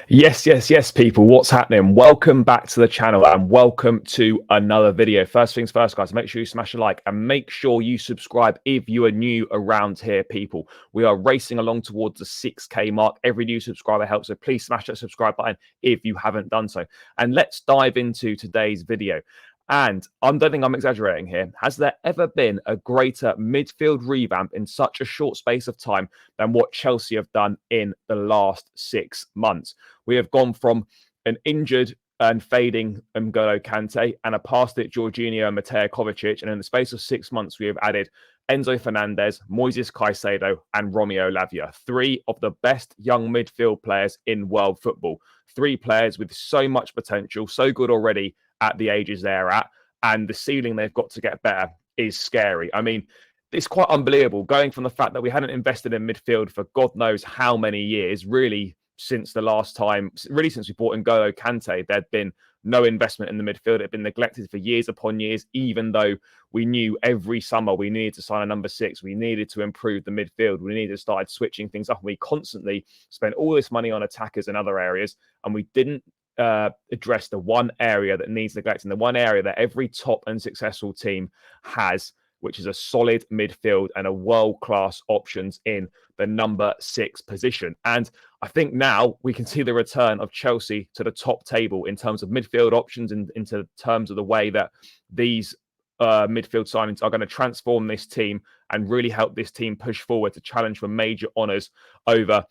Yes, people. What's happening? Welcome back to the channel and welcome to another video. First things first, guys, make sure you smash a like and make sure you subscribe if you are new around here, people. We are racing along towards the 6K mark. Every new subscriber helps, so please smash that subscribe button if you haven't done so. And let's dive into today's video. And I don't think I'm exaggerating here. Has there ever been a greater midfield revamp in such a short space of time than what Chelsea have done in the last 6 months? We have gone from an injured and fading N'Golo Kante and a past it Jorginho and Mateo Kovacic. And in the space of 6 months, we have added Enzo Fernandez, Moises Caicedo, and Romeo Lavia. Three of the best young midfield players in world football. Three players with so much potential, so good already at the ages they're at. And the ceiling they've got to get better is scary. I mean, it's quite unbelievable going from the fact that we hadn't invested in midfield for God knows how many years, really since the last time, really since we bought N'Golo Kante, there'd been no investment in the midfield. It had been neglected for years upon years, even though we knew every summer we needed to sign a number 6. We needed to improve the midfield. We needed to start switching things up. And we constantly spent all this money on attackers and other areas, and we didn't address the one area that needs neglecting, the one area that every top and successful team has, which is a solid midfield and a world-class options in the number 6 position. And I think now we can see the return of Chelsea to the top table in terms of midfield options and into terms of the way that these midfield signings are going to transform this team and really help this team push forward to challenge for major honours over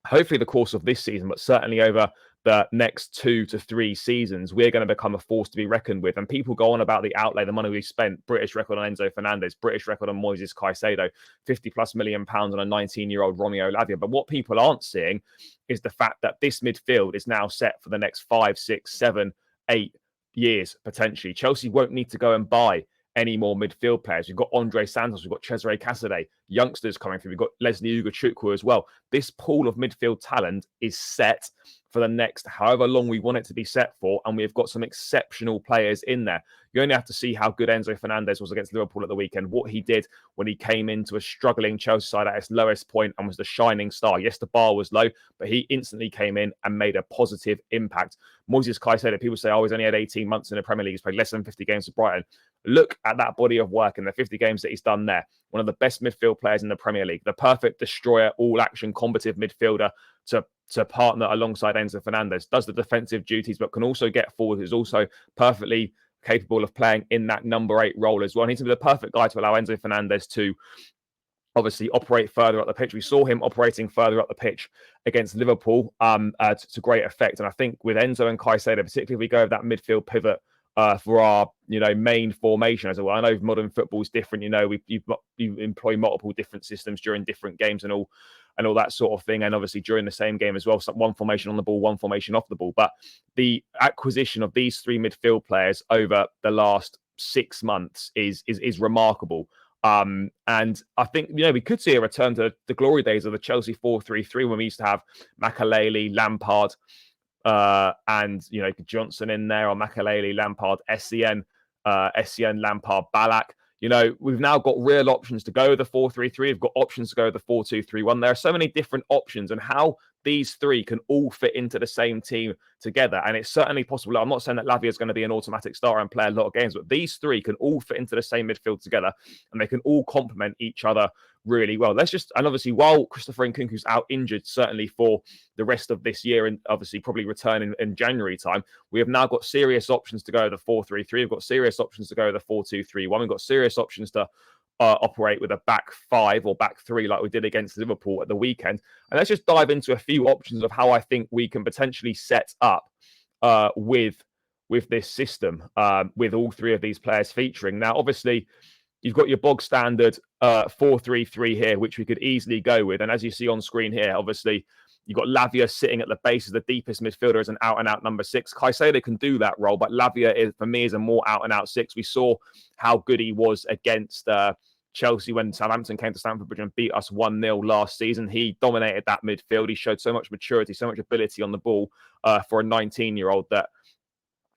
hopefully the course of this season, but certainly over the next 2 to 3 seasons. We're going to become a force to be reckoned with. And people go on about the outlay, the money we spent, British record on Enzo Fernandez, British record on Moises Caicedo, 50 plus million pounds on a 19-year-old Romeo Lavia. But what people aren't seeing is the fact that this midfield is now set for the next 5, 6, 7, 8 years, potentially. Chelsea won't need to go and buy any more midfield players. We've got Andre Santos, we've got Cesare Caicedo, youngsters coming through. We've got Leslie Ugochukwu as well. This pool of midfield talent is set for the next however long we want it to be set for, and we've got some exceptional players in there. You only have to see how good Enzo Fernandez was against Liverpool at the weekend, what he did when he came into a struggling Chelsea side at its lowest point and was the shining star. Yes, the bar was low, but he instantly came in and made a positive impact. Moises Caicedo, people say, oh, he's only had 18 months in the Premier League. He's played less than 50 games for Brighton. Look at that body of work in the 50 games that he's done there. One of the best midfield players in the Premier League, the perfect destroyer, all-action, combative midfielder to partner alongside Enzo Fernandez. Does the defensive duties, but can also get forward. Is also perfectly capable of playing in that number 8 role as well. And he's going to be the perfect guy to allow Enzo Fernandez to obviously operate further up the pitch. We saw him operating further up the pitch against Liverpool to great effect. And I think with Enzo and Caicedo, particularly if we go with that midfield pivot for our, main formation as well. I know modern football is different. You employ multiple different systems during different games and all that sort of thing. And obviously during the same game as well, one formation on the ball, one formation off the ball. But the acquisition of these 3 midfield players over the last 6 months is remarkable. And I think, we could see a return to the glory days of the Chelsea 4-3-3 when we used to have Makelele, Lampard, and Johnson in there, or Makelele, Lampard, Essien, Lampard, Ballack. We've now got real options to go with the 4-3-3. We've got options to go with the 4-2-3-1. There are so many different options, and how these 3 can all fit into the same team together. And it's certainly possible. I'm not saying that Lavia is going to be an automatic starter and play a lot of games, but these 3 can all fit into the same midfield together, and they can all complement each other really well. And obviously, while Christopher Nkunku's out injured, certainly for the rest of this year, and obviously probably return in January time, we have now got serious options to go to the 4-3-3. We've got serious options to go to the 4-2-3-1. We've got serious options to operate with a back 5 or back 3 like we did against Liverpool at the weekend. And let's just dive into a few options of how I think we can potentially set up with this system, with all 3 of these players featuring. Now, obviously, you've got your bog standard 4-3-3 here, which we could easily go with. And as you see on screen here, obviously, you've got Lavia sitting at the base as the deepest midfielder as an out-and-out number 6. Caicedo can do that role, but Lavia, for me, is a more out-and-out 6. We saw how good he was against Chelsea when Southampton came to Stamford Bridge and beat us 1-0 last season. He dominated that midfield. He showed so much maturity, so much ability on the ball for a 19-year-old that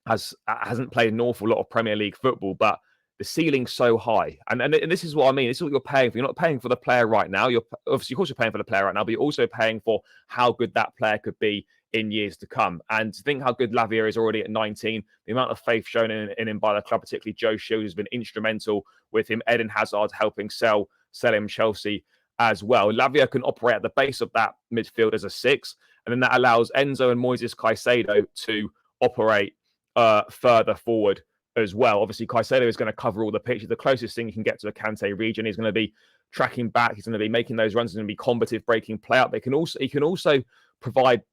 hasn't played an awful lot of Premier League football, but the ceiling's so high. And this is what I mean. This is what you're paying for. You're not paying for the player right now. Of course, you're paying for the player right now, but you're also paying for how good that player could be in years to come. And to think how good Lavia is already at 19, the amount of faith shown in him by the club, particularly Joe Shields, has been instrumental with him. Eden Hazard helping sell him Chelsea as well. Lavia can operate at the base of that midfield as a 6, and then that allows Enzo and Moises Caicedo to operate further forward as well. Obviously, Caicedo is going to cover all the pitch. The closest thing he can get to the Kante region. He's going to be tracking back. He's going to be making those runs. He's going to be combative, breaking play up. He can also provide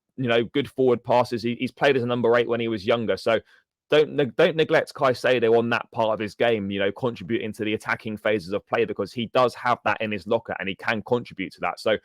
good forward passes. He's played as a number 8 when he was younger, so don't neglect Caicedo on that part of his game, contributing to the attacking phases of play, because he does have that in his locker and he can contribute to that. So,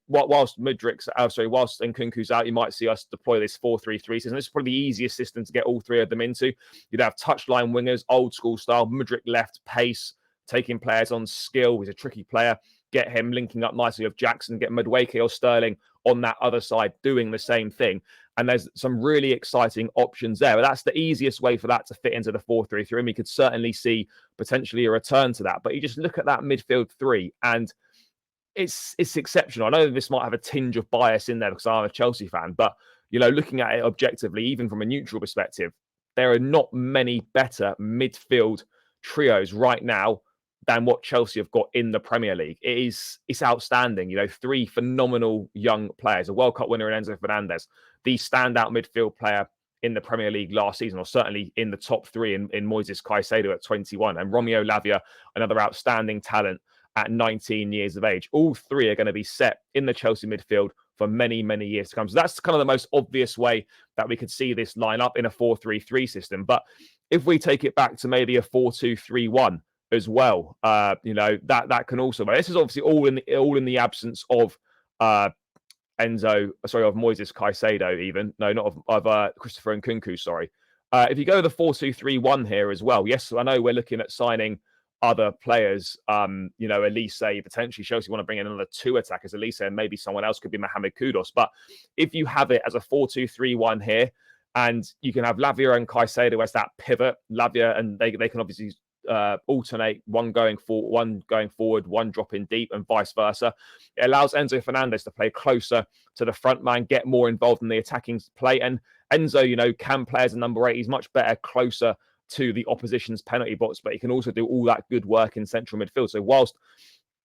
whilst Nkunku's out, you might see us deploy this 4-3-3 system. This is probably the easiest system to get all 3 of them into. You'd have touchline wingers, old school style, Mudryk left, pace, taking players on skill. He's a tricky player. Get him linking up nicely with Jackson, get Madueke or Sterling on that other side doing the same thing. And there's some really exciting options there. But that's the easiest way for that to fit into the 4-3-3. And we could certainly see potentially a return to that. But you just look at that midfield 3 and it's exceptional. I know this might have a tinge of bias in there because I'm a Chelsea fan, but looking at it objectively, even from a neutral perspective, there are not many better midfield trios right now than what Chelsea have got in the Premier League. It's outstanding. 3 phenomenal young players, a World Cup winner in Enzo Fernandez, the standout midfield player in the Premier League last season, or certainly in the top 3 in Moises Caicedo at 21, and Romeo Lavia, another outstanding talent at 19 years of age. All 3 are going to be set in the Chelsea midfield for many, many years to come. So that's kind of the most obvious way that we could see this line up in a 4-3-3 system. But if we take it back to maybe a 4-2-3-1 as well, that can also. But this is obviously all in the absence of of Moises Caicedo, even not of Christopher Nkunku. Sorry. If you go the 4-2-3-1 here as well, yes, I know we're looking at signing other players. Elise, potentially Chelsea want to bring in another 2 attackers, Elise, and maybe someone else could be Mohamed Kudus. But if you have it as a 4-2-3-1 here, and you can have Lavia and Caicedo as that pivot, Lavia, and they can obviously alternate, one going forward, one dropping deep, and vice versa. It allows Enzo Fernandez to play closer to the front man, get more involved in the attacking play. And Enzo, can play as a number 8. He's much better closer to the opposition's penalty box, but he can also do all that good work in central midfield. So whilst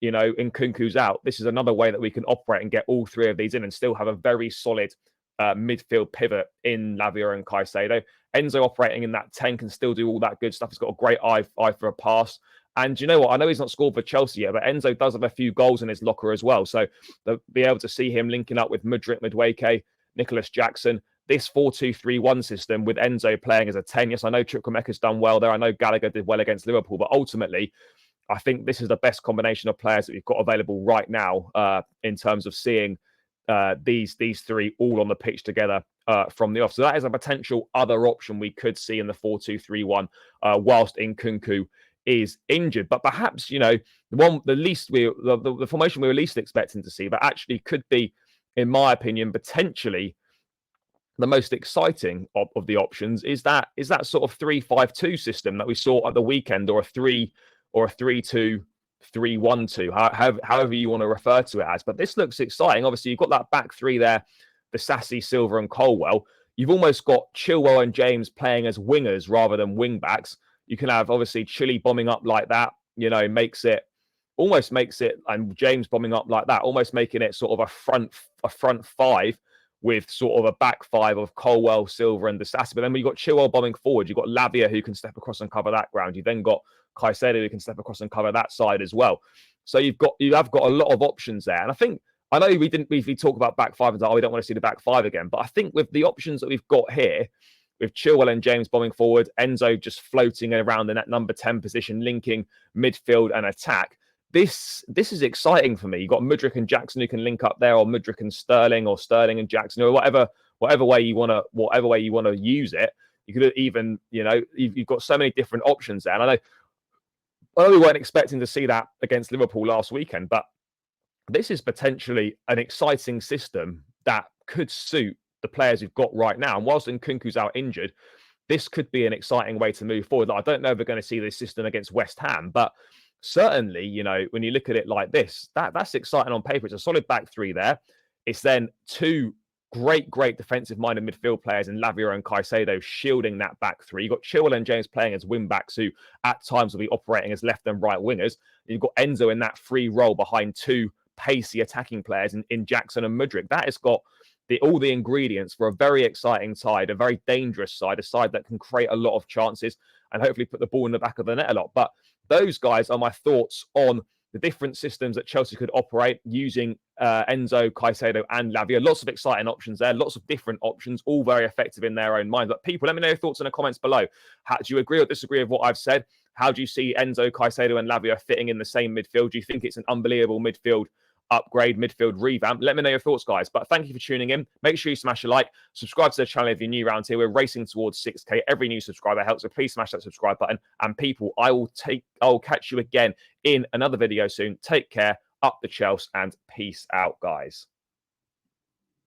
Nkunku's out, this is another way that we can operate and get all 3 of these in and still have a very solid midfield pivot in Lavia and Caicedo. Enzo operating in that 10 can still do all that good stuff. He's got a great eye for a pass. And you know what? I know he's not scored for Chelsea yet, but Enzo does have a few goals in his locker as well. So they'll be able to see him linking up with Mudryk, Madueke, Nicholas Jackson. This 4-2-3-1 system with Enzo playing as a 10. Yes, I know Chukwuemeka's done well there. I know Gallagher did well against Liverpool, but ultimately, I think this is the best combination of players that we've got available right now in terms of seeing these 3 all on the pitch together from the off. So that is a potential other option we could see in the 4-2-3-1 whilst Nkunku is injured. But perhaps, the formation we were least expecting to see, but actually could be, in my opinion, potentially the most exciting of the options is that sort of 3-5-2 system that we saw at the weekend, or a 3-2-3-1-2, however you want to refer to it as. But this looks exciting. Obviously, you've got that back 3 there, the Sassy, Silva, and Colwell. You've almost got Chilwell and James playing as wingers rather than wing backs. You can have obviously Chile bombing up like that. Makes it, and James bombing up like that, almost making it sort of a front 5 with sort of a back 5 of Colwell, Silva, and the Sassy. But then when you've got Chilwell bombing forward, you've got Lavia who can step across and cover that ground. You've then got Caicedo who can step across and cover that side as well. So you have got a lot of options there. And I know we didn't briefly talk about back 5 and we don't want to see the back 5 again. But I think with the options that we've got here, with Chilwell and James bombing forward, Enzo just floating around in that number 10 position, linking midfield and attack, this is exciting for me. You've got Mudryk and Jackson who can link up there, or Mudryk and Sterling, or Sterling and Jackson, or whatever way you want to use it. You could even, you've got so many different options there. And I know we weren't expecting to see that against Liverpool last weekend, but this is potentially an exciting system that could suit the players we've got right now. And whilst Nkunku's out injured, this could be an exciting way to move forward. I don't know if we're going to see this system against West Ham, but certainly, when you look at it like this, that's exciting on paper. It's a solid back 3 there. It's then 2 great defensive-minded midfield players in Lavia and Caicedo shielding that back three. You've got Chilwell and James playing as wing-backs who at times will be operating as left and right wingers. You've got Enzo in that free role behind two pacey attacking players in Jackson and Mudryk. That has got all the ingredients for a very exciting side, a very dangerous side, a side that can create a lot of chances and hopefully put the ball in the back of the net a lot. But those guys are my thoughts on the different systems that Chelsea could operate using Enzo, Caicedo and Lavia. Lots of exciting options there, lots of different options, all very effective in their own mind. But people, let me know your thoughts in the comments below. Do you agree or disagree with what I've said? How do you see Enzo, Caicedo and Lavia fitting in the same midfield? Do you think it's an unbelievable midfield upgrade, midfield revamp? Let me know your thoughts, guys. But thank you for tuning in. Make sure you smash a like, subscribe to the channel if you're new around here. We're racing towards 6K. Every new subscriber helps, so please smash that subscribe button. And people, I'll catch you again in another video soon. Take care, up the Chelsea, and peace out, guys.